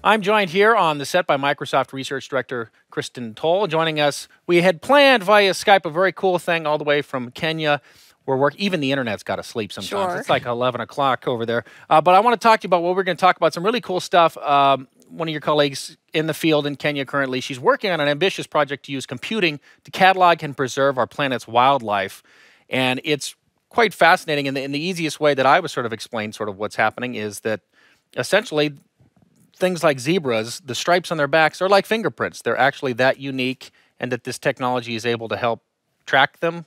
I'm joined here on the set by Microsoft Research Director Kristin Tole. Joining us, we had planned via Skype a very cool thing all the way from Kenya. Even the internet's got to sleep sometimes. Sure. It's like 11 o'clock over there. But I want to talk to you about what we're going to talk about, some really cool stuff. One of your colleagues in the field in Kenya currently, she's working on an ambitious project to use computing to catalog and preserve our planet's wildlife. And it's quite fascinating. And the easiest way that I would sort of explain sort of what's happening is that essentially things like zebras, the stripes on their backs are like fingerprints. They're actually that unique, and that this technology is able to help track them,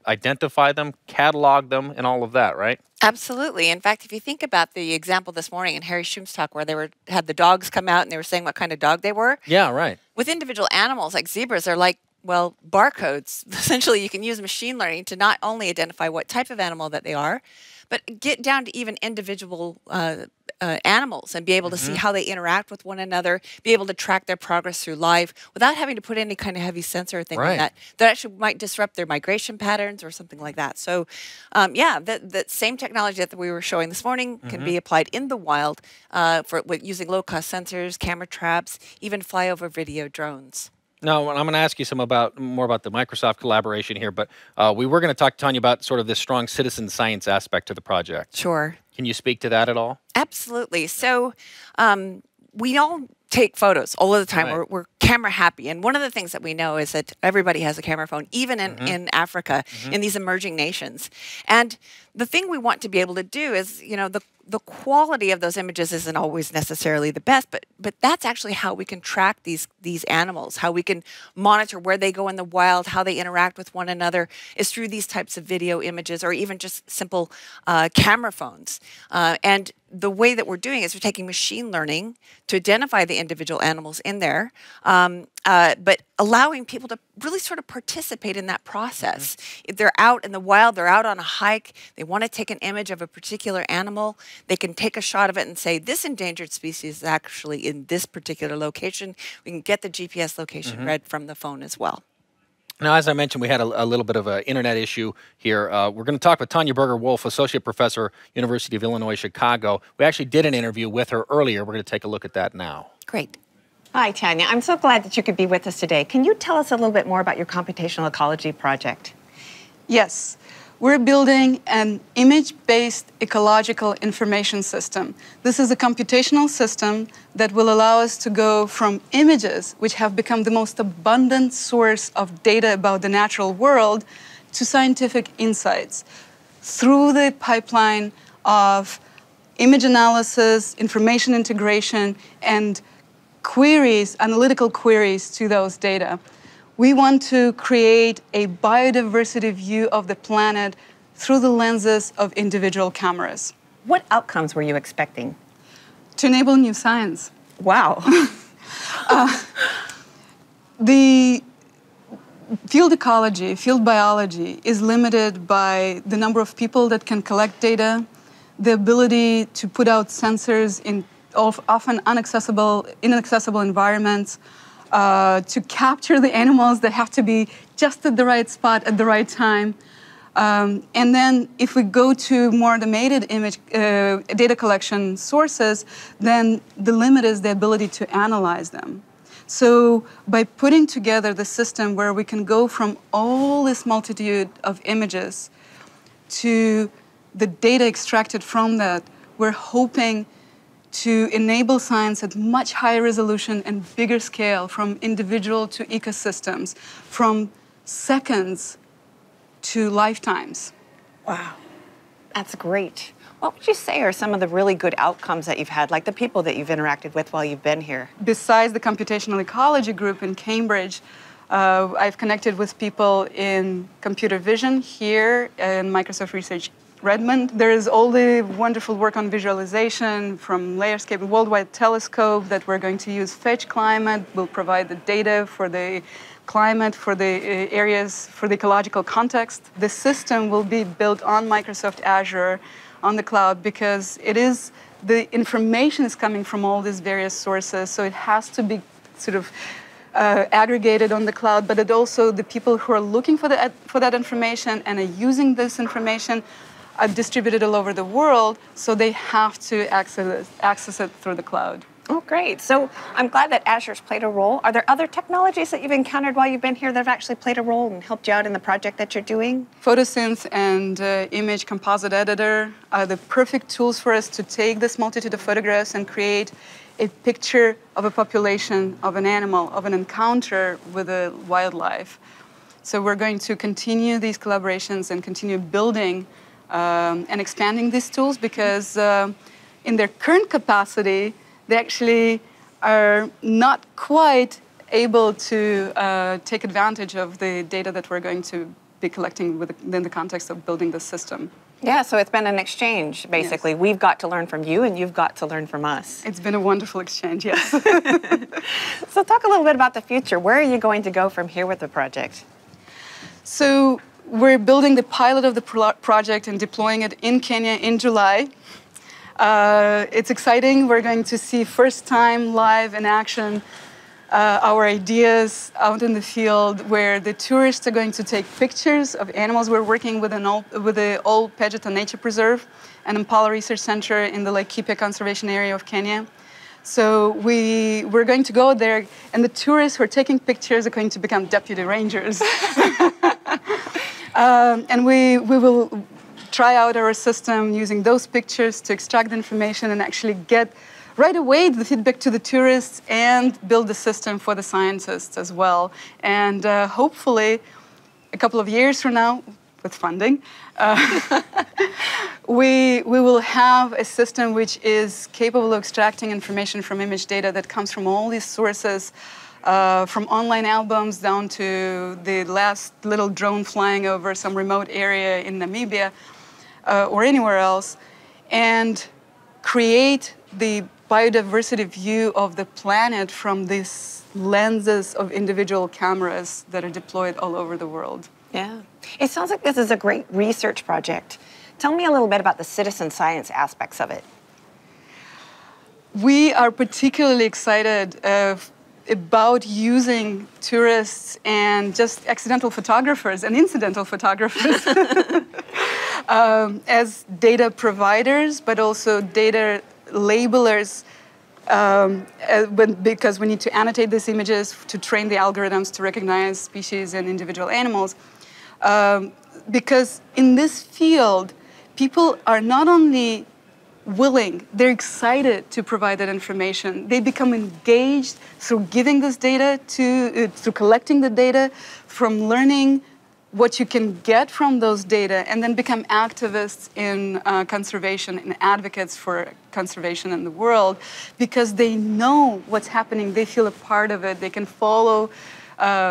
identify them, catalog them, and all of that, right? Absolutely. In fact, if you think about the example this morning in Harry Schum's talk where they had the dogs come out and they were saying what kind of dog they were. Yeah, right. With individual animals like zebras, they're like, well, barcodes. Essentially, you can use machine learning to not only identify what type of animal that they are, but get down to even individual animals and be able to see how they interact with one another, be able to track their progress through life without having to put any kind of heavy sensor or thing like that actually might disrupt their migration patterns or something like that. So, yeah, that same technology that we were showing this morning can be applied in the wild with using low-cost sensors, camera traps, even flyover video drones. No, I'm going to ask you more about the Microsoft collaboration here, but we were going to talk to Tanya about sort of this strong citizen science aspect to the project. Sure. Can you speak to that at all? Absolutely. So we all take photos all of the time. Right. We're camera happy. And one of the things that we know is that everybody has a camera phone, even in Africa, in these emerging nations. And the thing we want to be able to do is, you know, the quality of those images isn't always necessarily the best, but that's actually how we can track these animals, how we can monitor where they go in the wild, how they interact with one another is through these types of video images or even just simple camera phones. And the way that we're doing is we're taking machine learning to identify the individual animals in there, but allowing people to really sort of participate in that process. If they're out in the wild, they're out on a hike, they want to take an image of a particular animal, they can take a shot of it and say, this endangered species is actually in this particular location. We can get the GPS location read from the phone as well. Now, as I mentioned, we had a little bit of an internet issue here. We're going to talk with Tanya Berger Wolf, Associate Professor, University of Illinois, Chicago. We actually did an interview with her earlier. We're going to take a look at that now. Great. Hi, Tanya. I'm so glad that you could be with us today. Can you tell us a little bit more about your computational ecology project? Yes. We're building an image-based ecological information system. This is a computational system that will allow us to go from images, which have become the most abundant source of data about the natural world, to scientific insights through the pipeline of image analysis, information integration, and queries, analytical queries to those data. We want to create a biodiversity view of the planet through the lenses of individual cameras. What outcomes were you expecting? To enable new science. Wow. The field ecology, field biology, is limited by the number of people that can collect data, the ability to put out sensors in often inaccessible environments, to capture the animals that have to be just at the right spot at the right time. And then if we go to more automated image data collection sources, then the limit is the ability to analyze them. So by putting together the system where we can go from all this multitude of images to the data extracted from that, we're hoping to enable science at much higher resolution and bigger scale, from individual to ecosystems, from seconds to lifetimes. Wow, that's great. What would you say are some of the really good outcomes that you've had, like the people that you've interacted with while you've been here? Besides the Computational Ecology group in Cambridge, I've connected with people in computer vision here in Microsoft Research Redmond. There is all the wonderful work on visualization from Layerscape, a worldwide telescope that we're going to use. Fetch Climate will provide the data for the climate, for the areas, for the ecological context. The system will be built on Microsoft Azure, on the cloud, because the information is coming from all these various sources, so it has to be sort of aggregated on the cloud, but it also, the people who are looking for that information and are using this information are distributed all over the world, so they have to access it through the cloud. Oh, great. So I'm glad that Azure's played a role. Are there other technologies that you've encountered while you've been here that have actually played a role and helped you out in the project that you're doing? Photosynth and image composite editor are the perfect tools for us to take this multitude of photographs and create a picture of a population, of an animal, of an encounter with a wildlife. So we're going to continue these collaborations and continue building and expanding these tools because in their current capacity, they actually are not quite able to take advantage of the data that we're going to be collecting within the context of building the system. Yeah, so it's been an exchange, basically. Yes. We've got to learn from you, and you've got to learn from us. It's been a wonderful exchange, yes. So talk a little bit about the future. Where are you going to go from here with the project? So we're building the pilot of the project and deploying it in Kenya in July. It's exciting. We're going to see first time live in action our ideas out in the field where the tourists are going to take pictures of animals. We're working with the old Pejeta Nature Preserve and Impala Research Center in the Laikipia Conservation Area of Kenya. So we're going to go there, and the tourists who are taking pictures are going to become deputy rangers. And we will try out our system using those pictures to extract the information and actually get right away the feedback to the tourists and build the system for the scientists as well. And hopefully, a couple of years from now, with funding, we will have a system which is capable of extracting information from image data that comes from all these sources, from online albums down to the last little drone flying over some remote area in Namibia, or anywhere else, and create the biodiversity view of the planet from these lenses of individual cameras that are deployed all over the world. Yeah. It sounds like this is a great research project. Tell me a little bit about the citizen science aspects of it. We are particularly excited about using tourists and just accidental photographers and incidental photographers as data providers, but also data labelers, because we need to annotate these images to train the algorithms to recognize species and individual animals. Because in this field, people are not only willing, they're excited to provide that information. They become engaged through giving this data, through collecting the data, from learning what you can get from those data, and then become activists in conservation and advocates for conservation in the world because they know what's happening, they feel a part of it, they can follow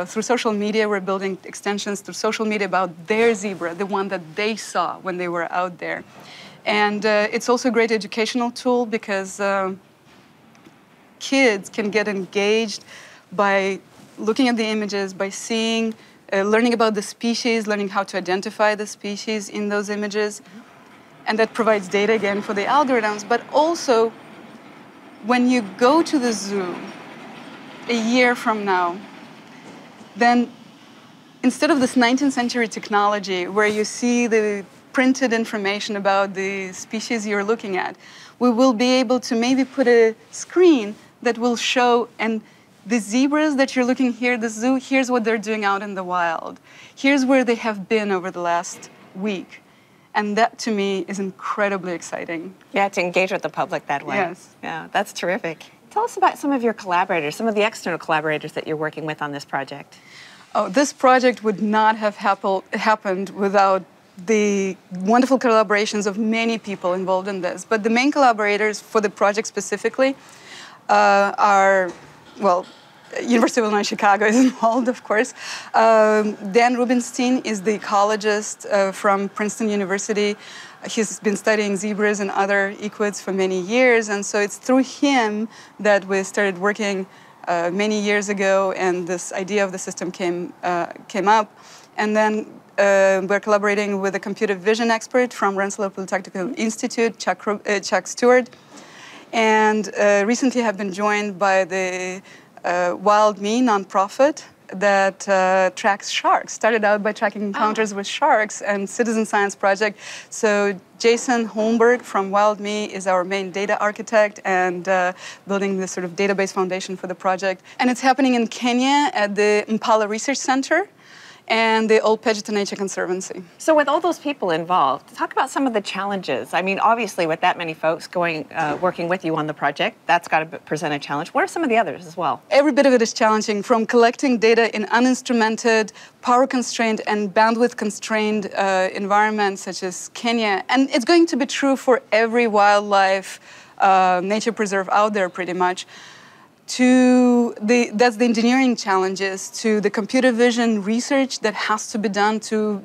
through social media. We're building extensions through social media about their zebra, the one that they saw when they were out there. And it's also a great educational tool because kids can get engaged by looking at the images, by seeing, learning about the species, learning how to identify the species in those images. And that provides data again for the algorithms. But also, when you go to the zoo a year from now, then instead of this 19th century technology where you see the printed information about the species you're looking at, we will be able to maybe put a screen that will show, and the zebras that you're looking here, the zoo, here's what they're doing out in the wild. Here's where they have been over the last week. And that, to me, is incredibly exciting. Yeah, to engage with the public that way. Yes. Yeah, that's terrific. Tell us about some of your collaborators, some of the external collaborators that you're working with on this project. Oh, this project would not have happened without the wonderful collaborations of many people involved in this. But the main collaborators for the project specifically are, well, University of Illinois Chicago is involved, of course. Dan Rubinstein is the ecologist from Princeton University. He's been studying zebras and other equids for many years, and so it's through him that we started working many years ago, and this idea of the system came up. And then we're collaborating with a computer vision expert from Rensselaer Polytechnical Institute, Chuck Stewart, and recently have been joined by the Wild Me nonprofit that tracks sharks. Started out by tracking encounters with sharks and citizen science project. So Jason Holmberg from WildMe is our main data architect and building this sort of database foundation for the project. And it's happening in Kenya at the Impala Research Center and the Old Pejeta Nature Conservancy. So with all those people involved, talk about some of the challenges. I mean, obviously with that many folks working with you on the project, that's got to present a challenge. What are some of the others as well? Every bit of it is challenging, from collecting data in uninstrumented, power-constrained and bandwidth-constrained environments such as Kenya. And it's going to be true for every wildlife nature preserve out there pretty much. That's the engineering challenges, to the computer vision research that has to be done to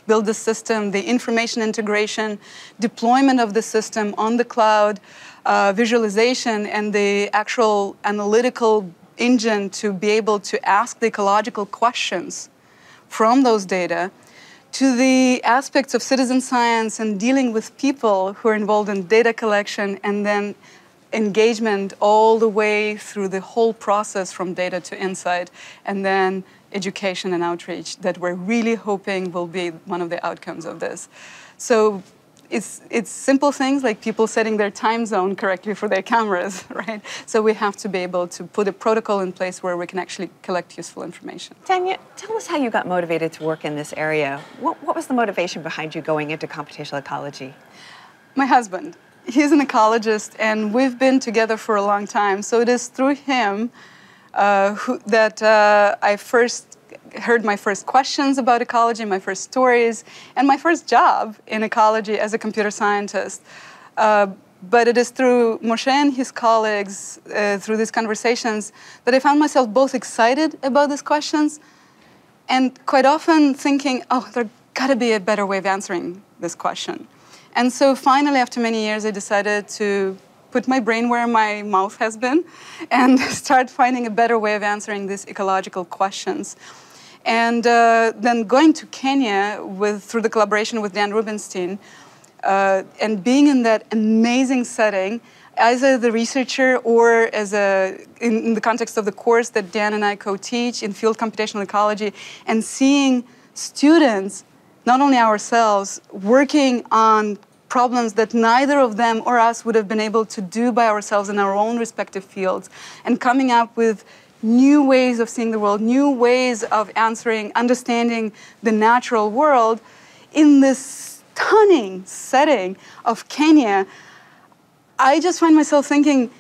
build the system, the information integration, deployment of the system on the cloud, visualization, and the actual analytical engine to be able to ask the ecological questions from those data, to the aspects of citizen science and dealing with people who are involved in data collection and then engagement all the way through the whole process from data to insight, and then education and outreach that we're really hoping will be one of the outcomes of this. So it's simple things like people setting their time zone correctly for their cameras, right? So we have to be able to put a protocol in place where we can actually collect useful information. Tanya, tell us how you got motivated to work in this area. What was the motivation behind you going into computational ecology? My husband. He's an ecologist, and we've been together for a long time. So it is through him that I first heard my first questions about ecology, my first stories, and my first job in ecology as a computer scientist. But it is through Moshe and his colleagues, through these conversations, that I found myself both excited about these questions and quite often thinking, oh, there's got to be a better way of answering this question. And so finally, after many years, I decided to put my brain where my mouth has been and start finding a better way of answering these ecological questions. And then going to Kenya through the collaboration with Dan Rubenstein and being in that amazing setting, either the researcher or in the context of the course that Dan and I co-teach in field computational ecology, and seeing students, not only ourselves, working on problems that neither of them or us would have been able to do by ourselves in our own respective fields, and coming up with new ways of seeing the world, new ways of understanding the natural world in this stunning setting of Kenya. I just find myself thinking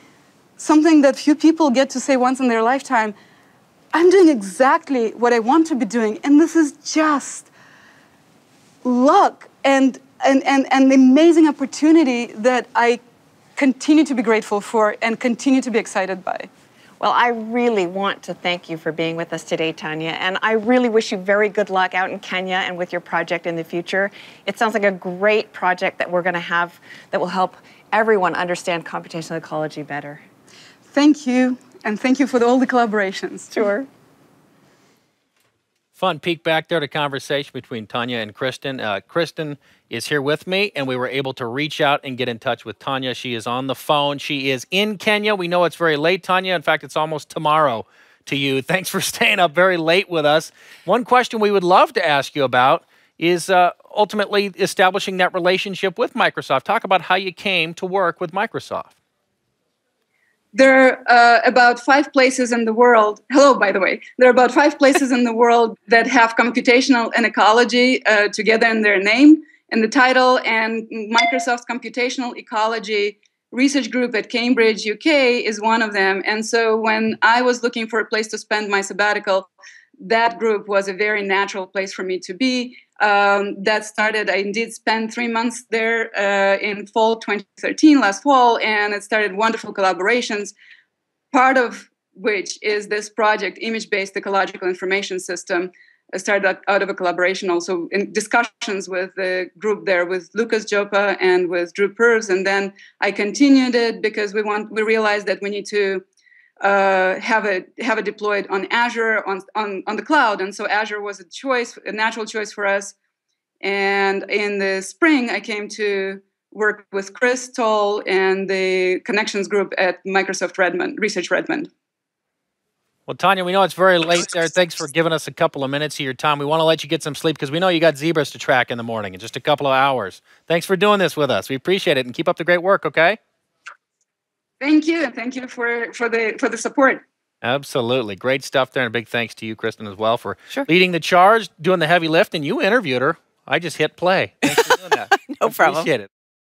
something that few people get to say once in their lifetime. I'm doing exactly what I want to be doing, and this is just luck and the amazing opportunity that I continue to be grateful for and continue to be excited by. Well, I really want to thank you for being with us today, Tanya, and I really wish you very good luck out in Kenya and with your project in the future. It sounds like a great project that we're going to have that will help everyone understand computational ecology better. Thank you, and thank you for all the collaborations. Sure. Fun peek back there to conversation between Tanya and Kristin. Kristin is here with me, and we were able to reach out and get in touch with Tanya. She is on the phone. She is in Kenya. We know it's very late, Tanya. In fact, it's almost tomorrow to you. Thanks for staying up very late with us. One question we would love to ask you about is ultimately establishing that relationship with Microsoft. Talk about how you came to work with Microsoft. There are about 5 places in the world. Hello, by the way. There are about 5 places in the world that have computational and ecology together in their name and the title. And Microsoft's Computational Ecology Research Group at Cambridge, UK, is one of them. And so when I was looking for a place to spend my sabbatical, that group was a very natural place for me to be. That started, I indeed spent 3 months there in fall 2013, last fall, and it started wonderful collaborations, part of which is this project, Image-Based Ecological Information System, started out of a collaboration also in discussions with the group there, with Lucas Joppa and with Drew Purves. And then I continued it because we realized that we need to have it deployed on Azure, on the cloud. And so Azure was a natural choice for us. And in the spring, I came to work with Kristin Tole and the Connections group at Microsoft Research Redmond. Well, Tanya, we know it's very late there. Thanks for giving us a couple of minutes of your time. We want to let you get some sleep because we know you got zebras to track in the morning in just a couple of hours. Thanks for doing this with us. We appreciate it, and keep up the great work, okay? Thank you, and thank you for the support. Absolutely. Great stuff there, and a big thanks to you, Kristin, as well, for leading the charge, doing the heavy lifting. You interviewed her. I just hit play. Thanks for doing that. No problem. Appreciate it.